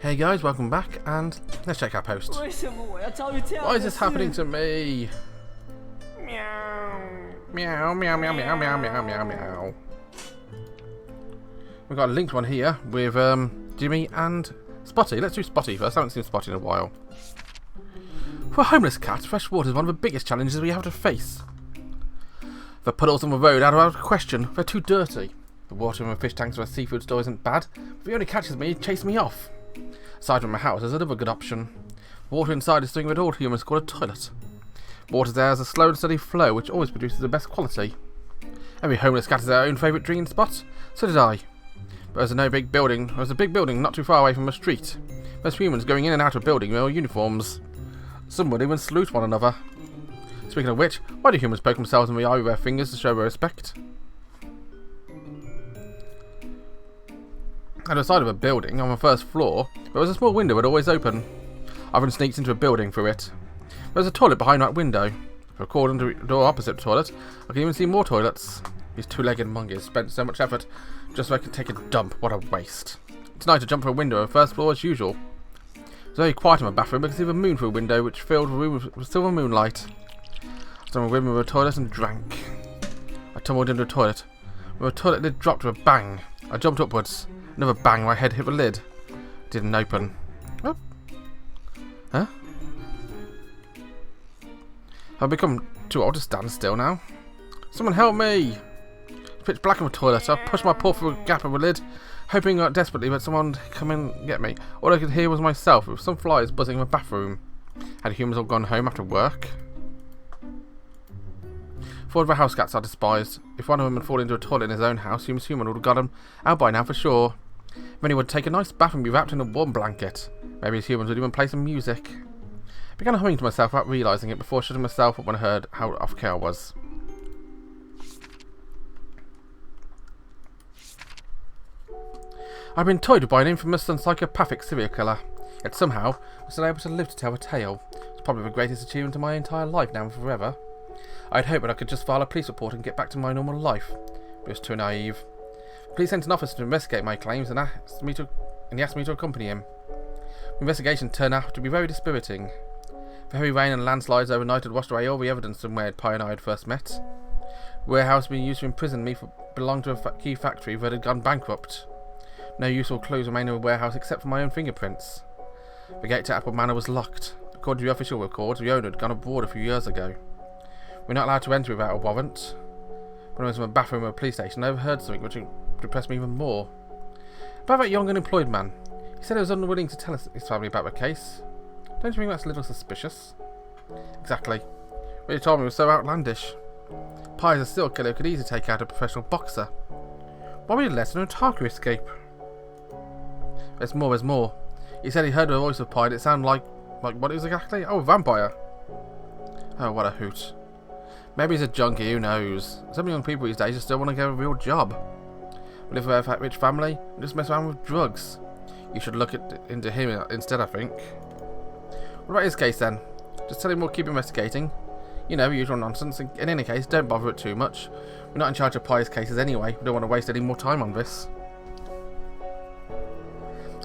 Hey guys, welcome back, and let's check our post. Why is this happening to me? Meow. Meow, meow, meow, meow, meow, meow, meow, meow. We've got a linked one here with Jimmy and Spotty. Let's do Spotty first. I haven't seen Spotty in a while. For a homeless cat, fresh water is one of the biggest challenges we have to face. The puddles on the road are out of question. They're too dirty. The water in the fish tanks of a seafood store isn't bad. If he only catches me, he'd chase me off. Aside from my house, there's another good option. Water inside is doing what all humans call a toilet. Water there has a slow and steady flow, which always produces the best quality. Every homeless cat has their own favourite drinking spot. So did I. But there's a big building not too far away from the street. Most humans going in and out of building wear uniforms. Some would even salute one another. Speaking of which, why do humans poke themselves in the eye with their fingers to show their respect? At the side of a building, on the first floor, there was a small window that always open. I then sneaked into a building through it. There was a toilet behind that window. If I crawled into the door opposite the toilet, I could even see more toilets. These two-legged monkeys spent so much effort just so I could take a dump. What a waste. Tonight I jumped through a window on the first floor as usual. It was very quiet in my bathroom, but I could see the moon through a window which filled the room with silver moonlight. I stood in the rim of a toilet and drank. I tumbled into the toilet. When the toilet lid dropped with a bang, I jumped upwards. Another bang, my head hit the lid. It didn't open. Oh. Huh? I've become too old to stand still now. Someone help me! It's pitch black in the toilet. I pushed my paw through a gap in the lid, hoping desperately that someone would come and get me. All I could hear was myself, with some flies buzzing in the bathroom. Had humans all gone home after work? Four of the house cats are despised. If one of them had fallen into a toilet in his own house, human would have got him out by now for sure. Then he would take a nice bath and be wrapped in a warm blanket. Maybe his humans would even play some music. I began humming to myself without realising it before shutting myself up when I heard how off-key I was. I've been toyed by an infamous and psychopathic serial killer, yet somehow I was still able to live to tell the tale. It's probably the greatest achievement of my entire life now and forever. I'd hoped that I could just file a police report and get back to my normal life, but it was too naive. The police sent an officer to investigate my claims and he asked me to accompany him. The investigation turned out to be very dispiriting. The heavy rain and landslides overnight had washed away all the evidence from where Pi and I had first met. The warehouse being used to imprison me belonged to a key factory that had gone bankrupt. No useful clues remained in the warehouse except for my own fingerprints. The gate to Apple Manor was locked. According to the official records, the owner had gone abroad a few years ago. We're not allowed to enter without a warrant. When I was in the bathroom of a police station, I overheard something which depressed me even more. About that young unemployed man. He said he was unwilling to tell his family about the case. Don't you think that's a little suspicious? Exactly. What you told me was so outlandish. Pi is a serial killer who could easily take out a professional boxer. Why would he let an otaku escape? There's more. He said he heard the voice of Pi and it sounded like what is exactly? Oh, a vampire. Oh, what a hoot. Maybe he's a junkie, who knows? Some young people these days just still want to get a real job. We live with a rich family and just mess around with drugs. You should look into him instead, I think. What about his case then? Just tell him we'll keep investigating. You know, usual nonsense. In any case, don't bother it too much. We're not in charge of Pi's cases anyway. We don't want to waste any more time on this.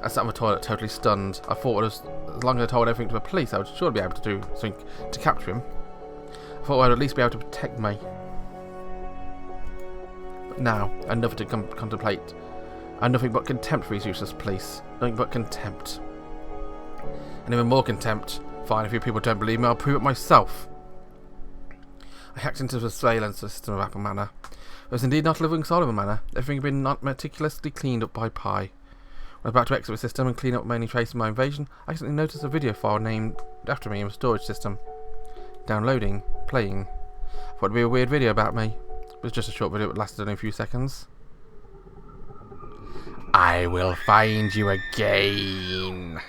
I sat in the toilet totally stunned. I thought as long as I told everything to the police, I would surely be able to do something to capture him. I thought I'd at least be able to protect me. But now, I have nothing to contemplate. I have nothing but contempt for these useless police. Nothing but contempt. And even more contempt. Fine, if you people don't believe me, I'll prove it myself. I hacked into the surveillance system of Apple Manor. There was indeed not a living soul of a manor. Everything had been not meticulously cleaned up by Pi. When I was about to exit the system and clean up any trace of my invasion, I accidentally noticed a video file named after me in the storage system. Downloading. Playing. I thought it'd be a weird video about me. It was just a short video that lasted only a few seconds. I will find you again.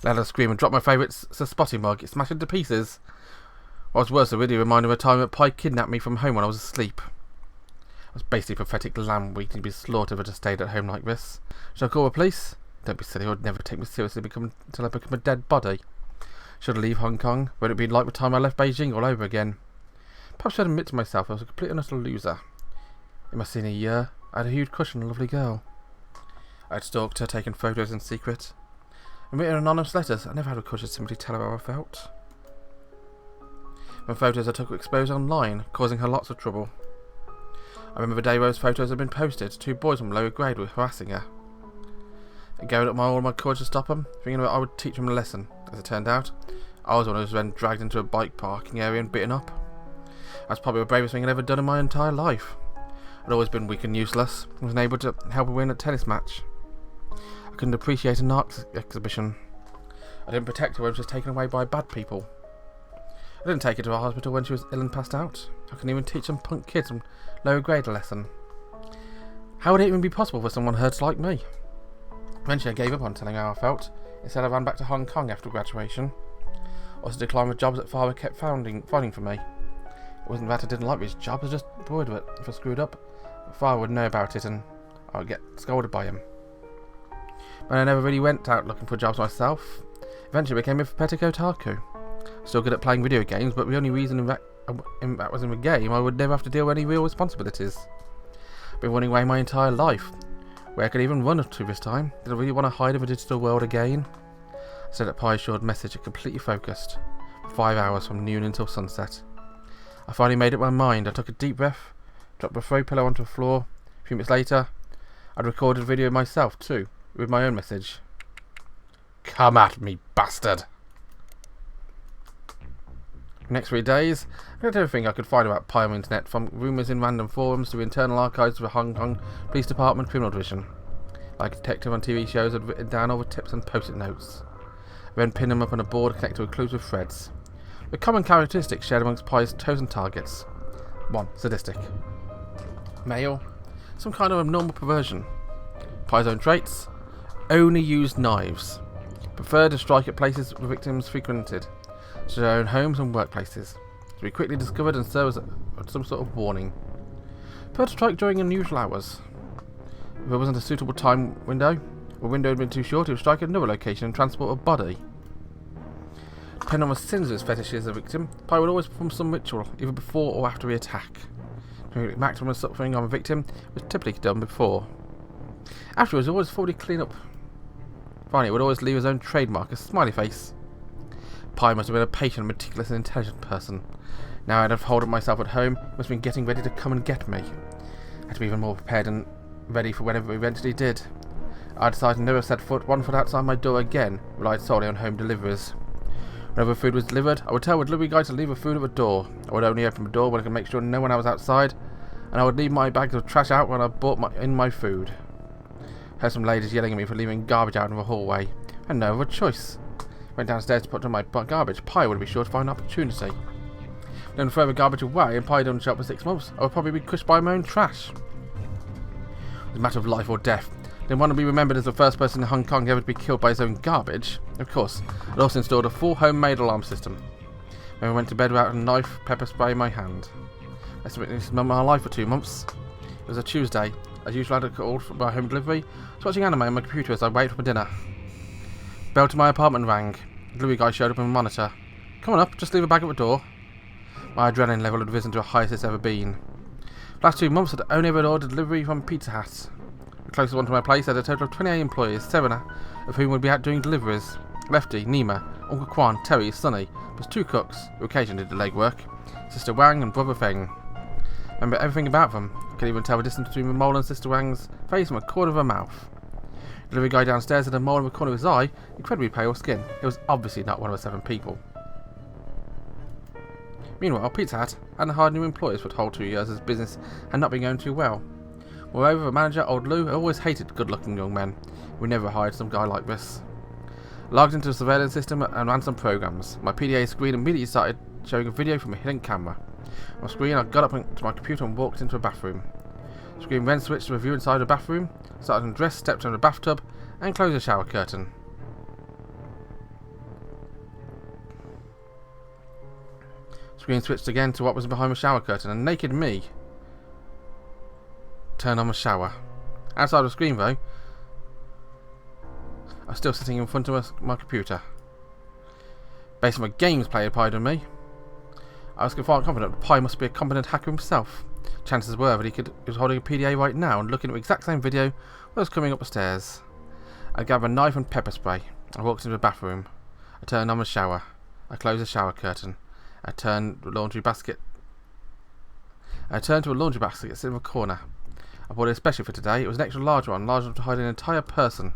Let her scream and drop my favourite Spotty mug. It smashed into pieces. What was worse, the video reminded me of a time that Pi kidnapped me from home when I was asleep. I was basically pathetic lamb waiting to be slaughtered if I just stayed at home like this. Shall I call the police? Don't be silly, I would never take me seriously until I become a dead body. Should I leave Hong Kong? Would it be like the time I left Beijing all over again? Perhaps I should admit to myself I was a complete and utter loser. In my senior year, I had a huge crush on a lovely girl. I'd stalked her, taken photos in secret, and written anonymous letters. I never had the courage to simply tell her how I felt. When photos I took were exposed online, causing her lots of trouble. I remember the day those photos had been posted. 2 boys from lower grade were harassing her. I gathered up all my courage to stop them, thinking that I would teach them a lesson. As it turned out, I was one who was then dragged into a bike parking area and bitten up. That's probably the bravest thing I'd ever done in my entire life. I'd always been weak and useless, and was unable to help her win a tennis match. I couldn't appreciate an art exhibition. I didn't protect her when she was taken away by bad people. I didn't take her to a hospital when she was ill and passed out. I couldn't even teach some punk kids from lower grade a lesson. How would it even be possible for someone hurt like me? Eventually I gave up on telling her how I felt. Instead I ran back to Hong Kong after graduation. Also declined the jobs that father kept finding for me. It wasn't that I didn't like these jobs, I was just bored with it. If I screwed up, my father would know about it and I would get scolded by him. But I never really went out looking for jobs myself. Eventually I became a petticoat otaku. Still good at playing video games, but the only reason that was in the game, I would never have to deal with any real responsibilities. I've been running away my entire life. Where I could even run to this time. Did I really want to hide in the digital world again? I sent a pie-assured message, completely focused. 5 hours from noon until sunset. I finally made up my mind. I took a deep breath, dropped the throw pillow onto the floor. A few minutes later, I'd recorded a video myself too, with my own message. Come at me, bastard! The next 3 days, I got everything I could find about Pi on the internet, from rumours in random forums to internal archives of the Hong Kong Police Department Criminal Division. Like a detective on TV shows, I'd written down all the tips and post-it notes. I then pinned them up on a board connected with clues with threads. The common characteristics shared amongst Pi's chosen targets. 1. Sadistic. Male. Some kind of abnormal perversion. Pi's own traits. Only used knives. Preferred to strike at places the victims frequented, such as their own homes and workplaces, to be quickly discovered and serve as some sort of warning. Preferred to strike during unusual hours. If there wasn't a suitable time window, or window had been too short, he would strike at another location and transport a body. Depending on the sins of his fetishes of the victim, Pi would always perform some ritual, either before or after the attack. The maximum suffering on the victim was typically done before. Afterwards, he would always fully clean up. Finally, he would always leave his own trademark, a smiley face. Pi must have been a patient, meticulous and intelligent person. Now I'd have holed myself at home, he must have been getting ready to come and get me. I had to be even more prepared and ready for whenever he eventually did. I decided to never set one foot outside my door again, relied solely on home deliveries. Whenever food was delivered, I would tell the delivery guy to leave the food at the door. I would only open the door when I could make sure no one was outside, and I would leave my bags of trash out when I brought my food. I heard some ladies yelling at me for leaving garbage out in the hallway. I had no other choice. Went downstairs to put down my garbage. Pi would be sure to find an opportunity. Then throw the garbage away, and Pi didn't shop for 6 months. I would probably be crushed by my own trash. It was a matter of life or death. Didn't want to be remembered as the first person in Hong Kong ever to be killed by his own garbage. Of course, I'd also installed a full homemade alarm system. When I went to bed without a knife, pepper spray in my hand. I spent this moment of my life for 2 months. It was a Tuesday. As usual, I had a call from my home delivery. I was watching anime on my computer as I waited for dinner. Bell to my apartment rang. The delivery guy showed up on the monitor. Come on up, just leave a bag at the door. My adrenaline level had risen to the highest it's ever been. The last 2 months I'd only ever ordered delivery from Pizza Hut. The closest one to my place had a total of 28 employees, 7 of whom would be out doing deliveries. Lefty, Nima, Uncle Kwan, Terry, Sonny, plus 2 cooks, who occasionally did the legwork, Sister Wang and Brother Feng. I remember everything about them. I could even tell the distance between the mole and Sister Wang's face from a corner of her mouth. The delivery guy downstairs had a mole in the corner of his eye, incredibly pale skin. It was obviously not one of the 7 people. Meanwhile, Pizza Hut hadn't hired new employees for the whole 2 years as business had not been going too well. Moreover, the manager, old Lou, always hated good-looking young men. We never hired some guy like this. I logged into the surveillance system and ran some programs. My PDA screen immediately started showing a video from a hidden camera. On the screen, I got up to my computer and walked into a bathroom. The screen then switched to a view inside the bathroom, started to undress, stepped under the bathtub, and closed the shower curtain. The screen switched again to what was behind the shower curtain, and naked me turned on the shower. Outside the screen, though, I was still sitting in front of my computer. Based on the games player Pi done me, I was confident that Pi must be a competent hacker himself. Chances were that he was holding a PDA right now and looking at the exact same video when I was coming up the stairs. I grabbed a knife and pepper spray. I walked into the bathroom. I turned on the shower. I closed the shower curtain. I turned to a laundry basket sitting in the corner. I bought it especially for today. It was an extra large one, large enough to hide an entire person.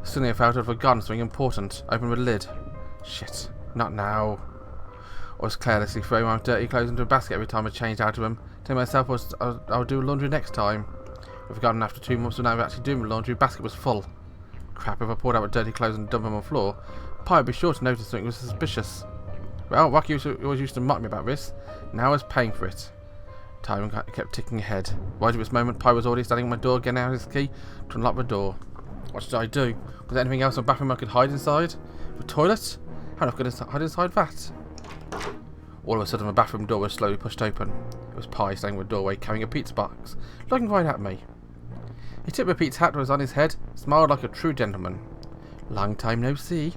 Suddenly I felt out of a gun, something important. I opened the lid. Shit, not now. I was carelessly throwing my dirty clothes into a basket every time I changed out of them, telling myself I would do laundry next time. I forgotten after 2 months of actually doing the laundry, the basket was full. Crap, if I poured out my dirty clothes and dumped them on the floor, Pi would be sure to notice something was suspicious. Well, Wacky always used to mock me about this. Now I was paying for it. Time kept ticking ahead. Right at this moment, Pi was already standing at my door, getting out his key to unlock the door. What should I do? Was there anything else in the bathroom I could hide inside? The toilet? How could I hide inside that? All of a sudden, the bathroom door was slowly pushed open. It was Pi standing in the doorway, carrying a pizza box, looking right at me. He tipped the pizza hat that was on his head, smiled like a true gentleman. Long time no see.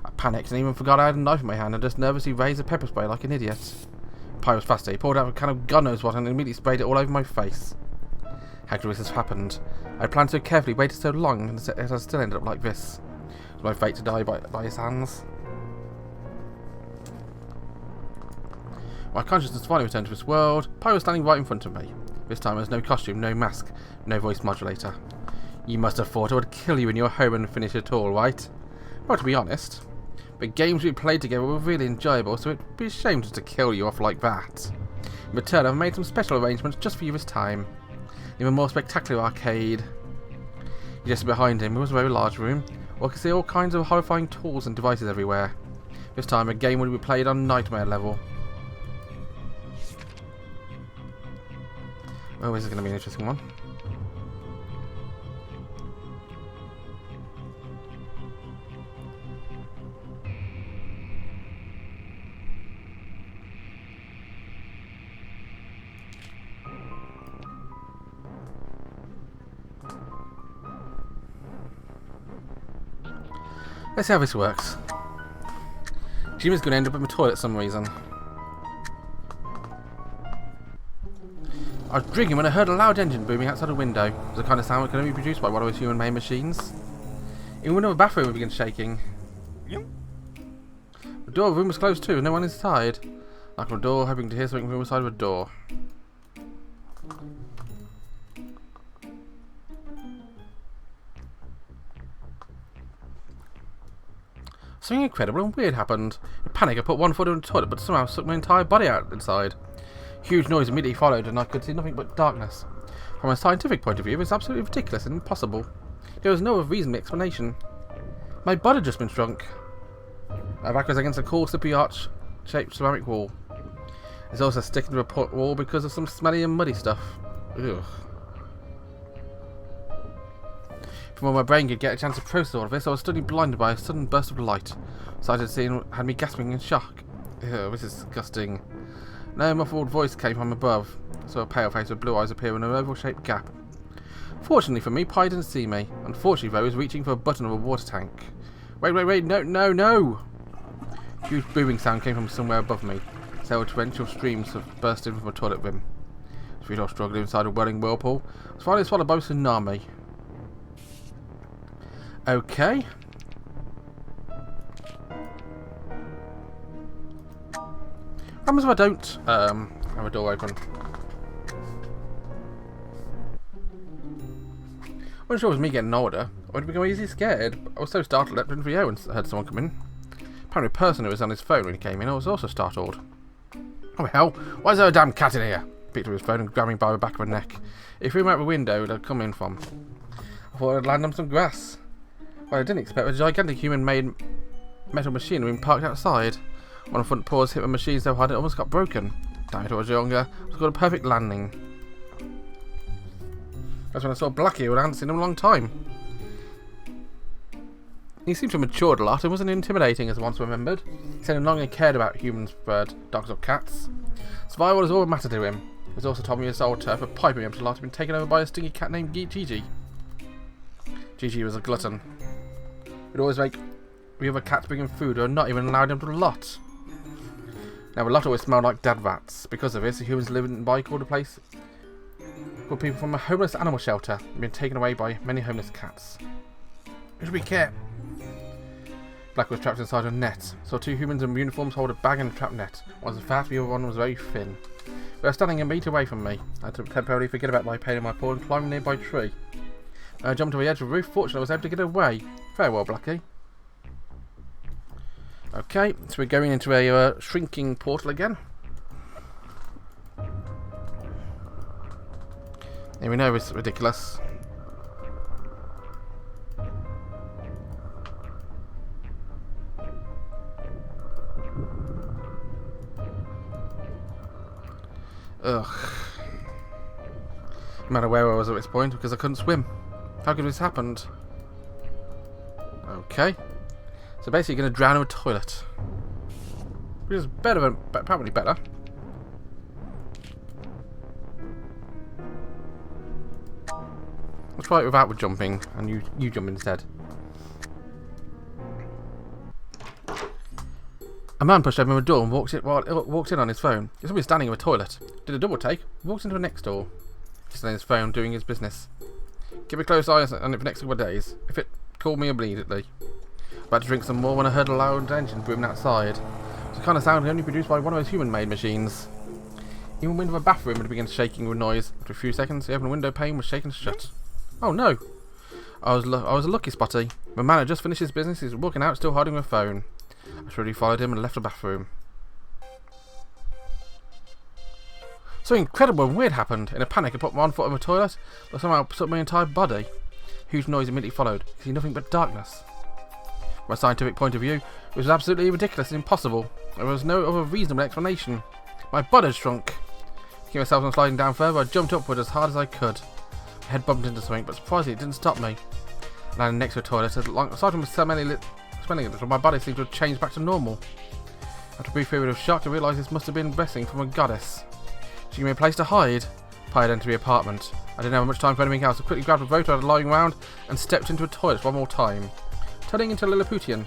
I panicked and even forgot I had a knife in my hand and just nervously raised a pepper spray like an idiot. Pi was faster. He pulled out a can of God knows what and immediately sprayed it all over my face. How could this have happened? I had planned so carefully, waited so long, and it has still ended up like this. It was my fate to die by his hands. My consciousness finally returned to this world. Pi was standing right in front of me. This time there was no costume, no mask, no voice modulator. You must have thought I would kill you in your home and finish it all, right? Well, to be honest, the games we played together were really enjoyable, so it'd be a shame just to kill you off like that. In return, I've made some special arrangements just for you this time. In a more spectacular arcade. Just behind him was a very large room, where I could see all kinds of horrifying tools and devices everywhere. This time a game would be played on Nightmare level. Oh, this is going to be an interesting one. Let's see how this works. Jimmy's going to end up in the toilet for some reason. I was drinking when I heard a loud engine booming outside a window. It was the kind of sound that can only be produced by one of those human-made machines. Even when the bathroom began shaking. Yep. The door of the room was closed too, and no one inside. I knocked on the door, hoping to hear something from the side of the door. Something incredible and weird happened. In panic, I put one foot in the toilet, but somehow sucked my entire body out inside. Huge noise immediately followed, and I could see nothing but darkness. From a scientific point of view, it was absolutely ridiculous and impossible. There was no reasonable explanation. My body had just been shrunk. My back was against a cool, slippery arch-shaped ceramic wall. It's also sticking to a wall because of some smelly and muddy stuff. Ugh. From where my brain could get a chance to process all of this, I was suddenly blinded by a sudden burst of light. Sight I'd seen had me gasping in shock. Ew, this is disgusting. No muffled voice came from above. I saw a pale face with blue eyes appear in an oval-shaped gap. Fortunately for me, Pi didn't see me. Unfortunately, though, he was reaching for a button of a water tank. Wait, no! A huge booming sound came from somewhere above me. Several torrential streams have burst in from a toilet rim. Three dogs struggling inside a welling whirlpool. I was finally swallowed by a tsunami. Okay. What happens if I don't have a door open? I wasn't sure it was me getting older. I would become easily scared. I was so startled I leapt into the air when I heard someone come in. Apparently a person who was on his phone when he came in, I was also startled. Oh hell, why is there a damn cat in here? I picked up his phone and grabbed me by the back of the neck. He threw me out the window that I'd come in from. I thought I'd land on some grass. What I didn't expect was a gigantic human-made metal machine being parked outside. One of the front paws hit the machine so hard it almost got broken. Damn it, I was younger. It was got a perfect landing. That's when I saw Blackie, who I hadn't seen in a long time. He seemed to have matured a lot and wasn't intimidating as I once remembered. He said he no longer cared about humans, birds, dogs or cats. Survival was all that mattered to him. He was also told me his old turf had piping him to lot had been taken over by a stinky cat named Gigi. Gigi was a glutton. He'd always make the other cats bring him food or not even allowed him to lot. Now, a lot always smell like dead rats. Because of this, the humans living by called the place were people from a homeless animal shelter and been taken away by many homeless cats. You should be careful. Black was trapped inside a net. Saw two humans in uniforms hold a bag and a trap net. One was fat, the other one was very thin. They were standing a metre away from me. I had to temporarily forget about my pain in my paw and climb a nearby tree. I jumped to the edge of the roof. Fortunately, I was able to get away. Farewell, Blackie. Okay, so we're going into a shrinking portal again. Here we know it's ridiculous. Ugh. No matter where I was at this point because I couldn't swim. How could this happened? Okay. So basically you're going to drown in a toilet. Which is better than, apparently better. Let's try it without jumping, and you jump instead. A man pushed open the door and walked in on his phone. He's somebody standing in the toilet. Did a double take, walked into the next door. He's on his phone doing his business. Keep a close eye on it for the next couple of days. If it called me immediately. About to drink some more when I heard a loud engine booming outside. It's the kind of sound only produced by one of those human-made machines. Even the window of the bathroom had begun shaking with noise. After a few seconds, the open window pane was shaken shut. Oh no! I was a lucky spotty. The man had just finished his business. He was walking out, still holding the phone. I shrewdly followed him and left the bathroom. Something incredible and weird happened. In a panic, I put one foot in the toilet, but somehow took my entire body. Huge noise immediately followed. You see nothing but darkness. From a scientific point of view, it was absolutely ridiculous and impossible. There was no other reasonable explanation. My butt had shrunk. To keep myself from sliding down further, I jumped upward as hard as I could. My head bumped into something, but surprisingly it didn't stop me. I landed next to a toilet. Aside from smelling a little, my body seemed to have changed back to normal. After a brief period of shock, I realised this must have been a blessing from a goddess. She gave me a place to hide. I entered the apartment. I didn't have much time for anything else. I quickly grabbed a photo I had lying around and stepped into a toilet one more time. Turning into a Lilliputian.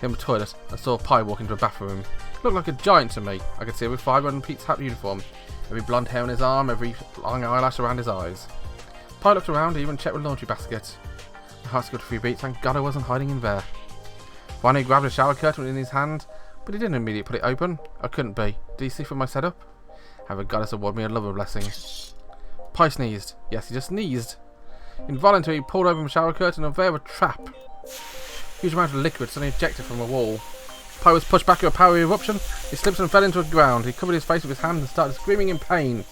In the toilet, I saw Pi walk into a bathroom. He looked like a giant to me. I could see every fibre on Pete's hat uniform, every blonde hair on his arm, every long eyelash around his eyes. Pi looked around, he even checked the laundry basket. My heart skipped a few beats, thank God I wasn't hiding in there. Finally, he grabbed a shower curtain in his hand, but he didn't immediately put it open. I couldn't be. Did he see from my setup? Have a goddess award me a lover blessing. Pi sneezed. Yes, he just sneezed. Involuntarily, he pulled open the shower curtain and there was a trap. Huge amount of liquid suddenly ejected from the wall. Pi was pushed back to a power eruption. He slipped and fell into the ground. He covered his face with his hands and started screaming in pain.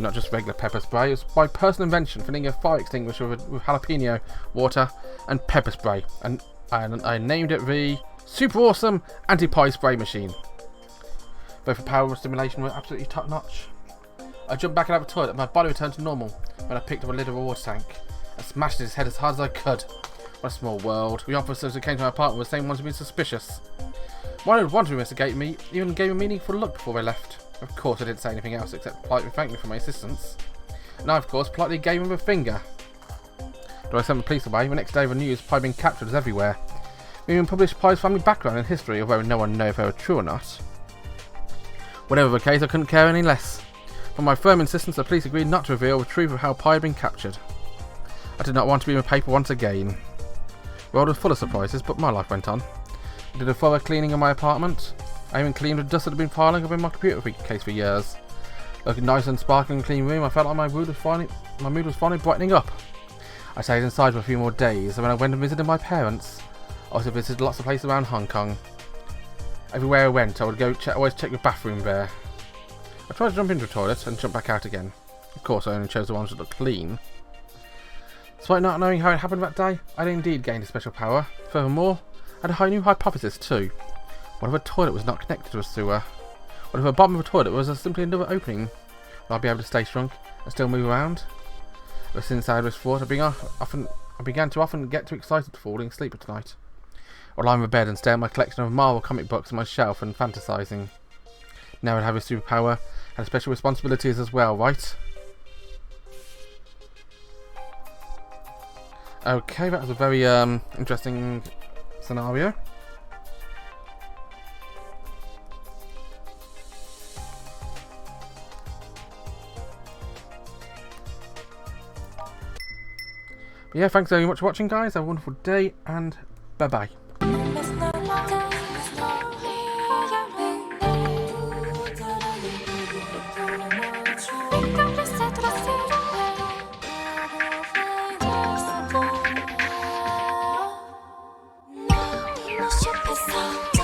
Not just regular pepper spray, it was my personal invention, filling a fire extinguisher with jalapeno, water, and pepper spray. And I named it the Super Awesome Anti-Pi Spray Machine. Both the power and stimulation were absolutely top notch. I jumped back out of the toilet and my body returned to normal when I picked up a lid of a water tank. I smashed his head as hard as I could. What a small world. The officers who came to my apartment were the same ones who had been suspicious. One had wanted to investigate me, even gave a meaningful look before they left. Of course I didn't say anything else except politely thank me for my assistance. And I of course politely gave him a finger. Though I sent the police away, the next day the news Pi being captured was everywhere. We even published Pi's family background and history, although no one knew if they were true or not. Whatever the case, I couldn't care any less. For my firm insistence, the police agreed not to reveal the truth of how Pi had been captured. I did not want to be in the paper once again. The world was full of surprises, but my life went on. I did a thorough cleaning of my apartment. I even cleaned the dust that had been piling up in my computer case for years. Looking nice and sparkling clean room, I felt like my mood was finally brightening up. I stayed inside for a few more days, and when I went and visited my parents, I also visited lots of places around Hong Kong. Everywhere I went, I would always check the bathroom there. I tried to jump into the toilet and jump back out again. Of course, I only chose the ones that looked clean. Despite not knowing how it happened that day, I had indeed gained a special power. Furthermore, I had a new hypothesis too. What if a toilet was not connected to a sewer? What if the bottom of a toilet was simply another opening? Would I be able to stay shrunk and still move around? Ever since I had this thought, I began to often get too excited to falling asleep at night. Or lie on the bed and stare at my collection of Marvel comic books on my shelf and fantasizing. Now I'd have a superpower and special responsibilities as well, right? Okay, that was a very interesting scenario. But yeah, thanks very much for watching, guys. Have a wonderful day, and bye-bye. 너 옆에서